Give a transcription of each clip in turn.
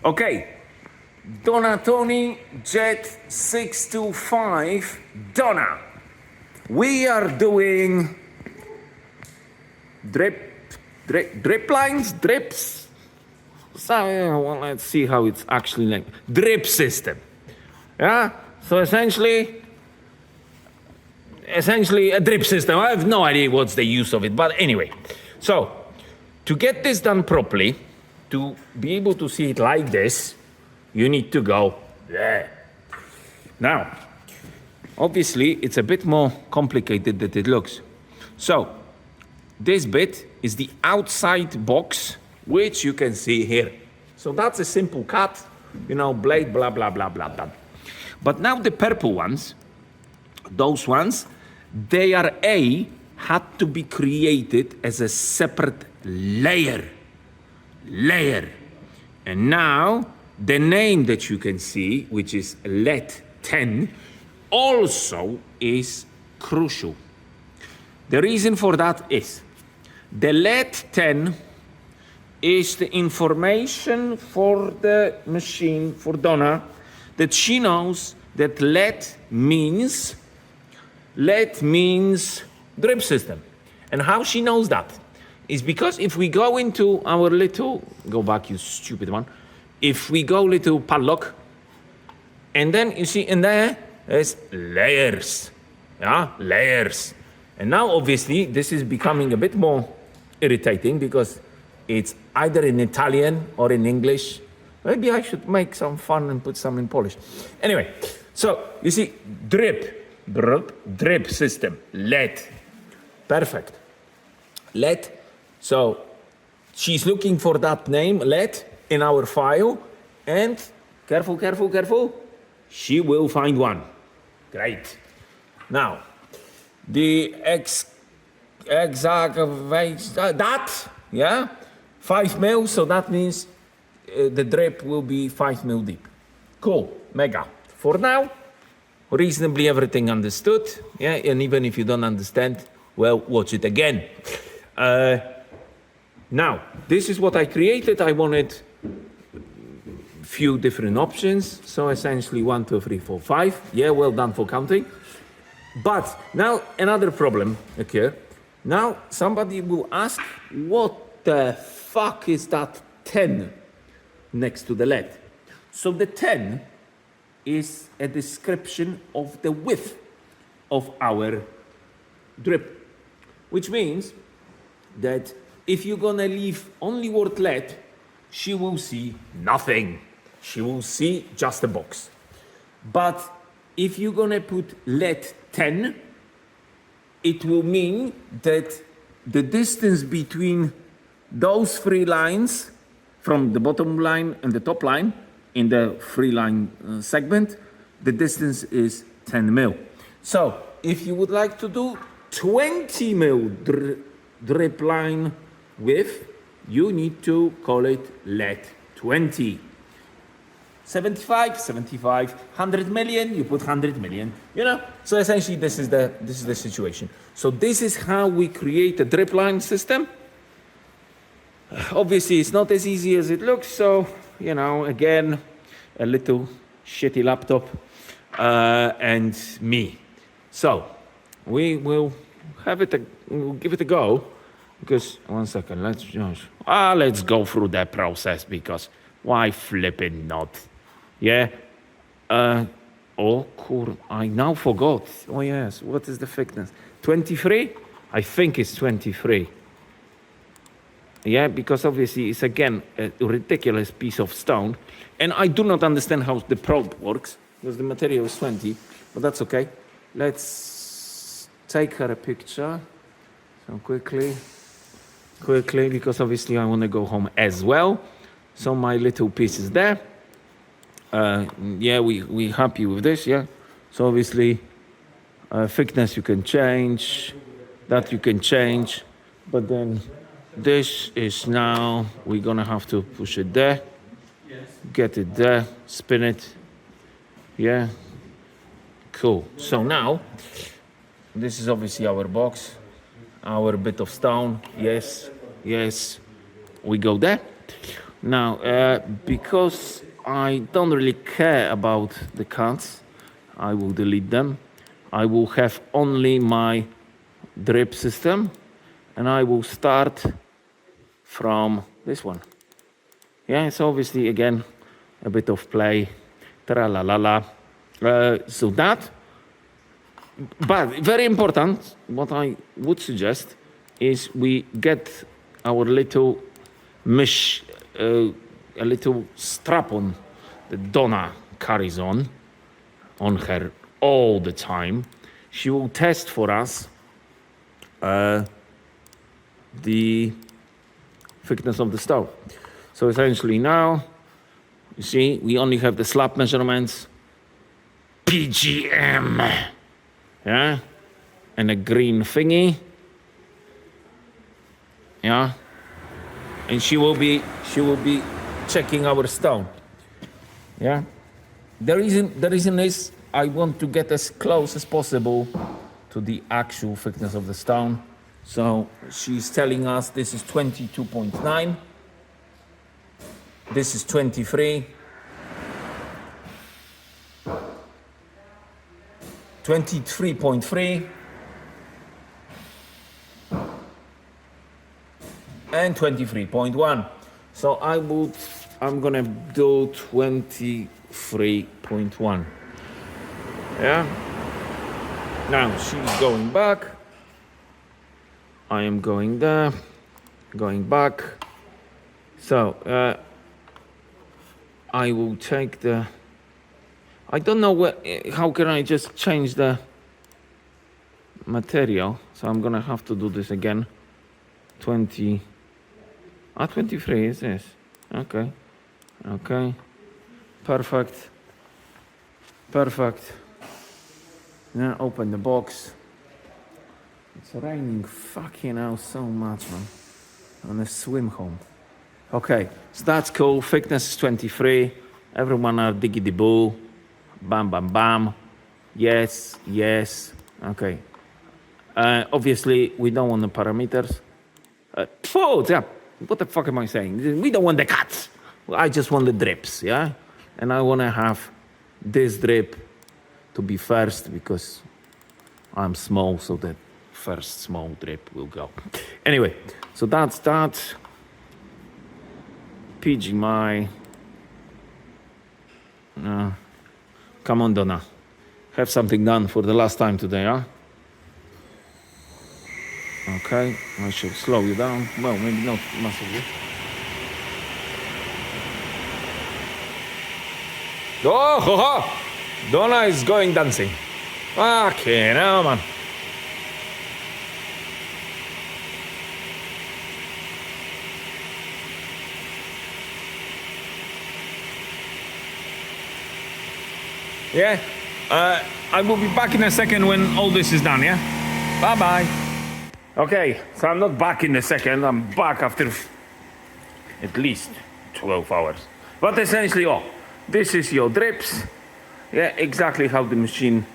Okay, Donna Tony Jet 625 Donna. We are doing drip lines, drips. So well, let's see how it's actually like drip system. Yeah. So essentially a drip system. I have no idea what's the use of it, but anyway. So to get this done properly, to be able to see it like this, you need to go there. Now, obviously, it's a bit more complicated than it looks. So, this bit is the outside box, which you can see here. So that's a simple cut, blade, blah, blah, blah, blah, done. But now the purple ones, those ones, they had to be created as a separate layer. And now, the name that you can see, which is LED 10, also is crucial. The reason for that is the LED 10 is the information for the machine, for Donna, that she knows that LED means drip system. And how she knows that is because if we go into our little, go back you stupid one, if we go little padlock, and then you see in there, there's layers, layers. And now obviously this is becoming a bit more irritating because it's either in Italian or in English. Maybe I should make some fun and put some in Polish. Anyway, so you see drip system, LED, perfect. LED, so she's looking for that name, LED, in our file, and careful, she will find one. Great. Now, the exact that, 5 mil, so that means the drip will be 5 mil deep. Cool, mega. For now, reasonably everything understood, and even if you don't understand, well, watch it again. Now, this is what I created. I wanted few different options. So essentially 1, 2, 3, 4, 5. Yeah, well done for counting. But now another problem occurs. Now somebody will ask, what the fuck is that 10 next to the LED? So the 10 is a description of the width of our drip, which means that if you're gonna leave only word LED, she will see nothing. She will see just a box. But if you're gonna put LED 10, it will mean that the distance between those 3 lines, from the bottom line and the top line, in the 3 line segment, the distance is 10 mil. So if you would like to do 20 mil drip line width, you need to call it LED 20. 75, 100 million, you put 100 million, So essentially this is the situation. So this is how we create a drip line system. Obviously it's not as easy as it looks, so, again, a little shitty laptop and me. So we will we'll give it a go, because, one second, let's go through that process, because why flipping not? Yeah. I now forgot. Oh yes, what is the thickness? 23? I think it's 23. Yeah, because obviously it's again a ridiculous piece of stone. And I do not understand how the probe works, because the material is 20, but that's okay. Let's take her a picture. So quickly, because obviously I want to go home as well. So my little piece is there. We happy with this, yeah. So obviously, thickness you can change, that you can change, but then this is now, we're gonna have to push it there, get it there, spin it, yeah. Cool, so now, this is obviously our box, our bit of stone, yes, we go there. Now, because I don't really care about the cuts, I will delete them. I will have only my drip system, and I will start from this one. Yeah, it's obviously, again, a bit of play, tra-la-la-la. So that, but very important, what I would suggest is we get our little mesh, a little strap-on that Donna carries on her all the time. She will test for us the thickness of the stone. So essentially now, you see, we only have the slab measurements, PGM, yeah, and a green thingy, yeah, and she will be checking our stone, yeah. The reason is I want to get as close as possible to the actual thickness of the stone. So she's telling us this is 22.9. This is 23. 23.3. And 23.1. So I'm gonna do 23.1. Yeah. Now she's going back. I am going there, going back. So I will take the, I don't know how can I just change the material. So I'm gonna have to do this again. 23 is this. Okay. Perfect. Now open the box. It's raining fucking hell so much, man. I'm gonna swim home. Okay, so that's cool. Thickness is 23. Everyone are diggity boo. Bam, bam, bam. Yes. Okay. Obviously, we don't want the parameters. What the fuck am I saying? We don't want the cuts. I just want the drips, yeah? And I want to have this drip to be first because I'm small, so the first small drip will go. Anyway, so that's that. PG my. Come on, Donna. Have something done for the last time today, huh? Okay, I should slow you down. Well, maybe not massively. Oh, ho, ho. Donna is going dancing. Okay, now, man. Yeah, I will be back in a second when all this is done, yeah? Bye-bye. Okay, so I'm not back in a second, I'm back after at least 12 hours. But essentially, this is your drips. Yeah, exactly how the machine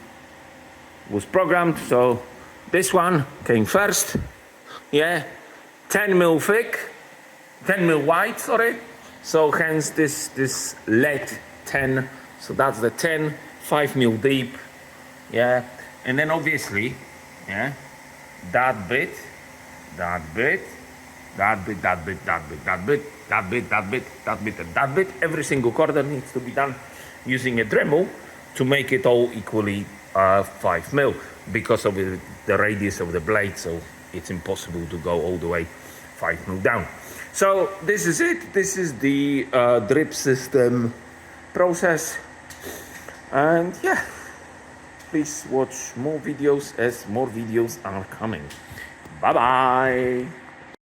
was programmed. So this one came first. Yeah, 10 mil thick, 10 mil wide, sorry. So hence this lead 10. So that's the 10, 5 mil deep. Yeah, and then obviously, yeah, that bit, every single corner needs to be done using a Dremel to make it all equally 5 mil because of the radius of the blade, so it's impossible to go all the way 5 mil down. So this is it. This is the drip system process, and yeah, please watch more videos as more videos are coming. Bye bye.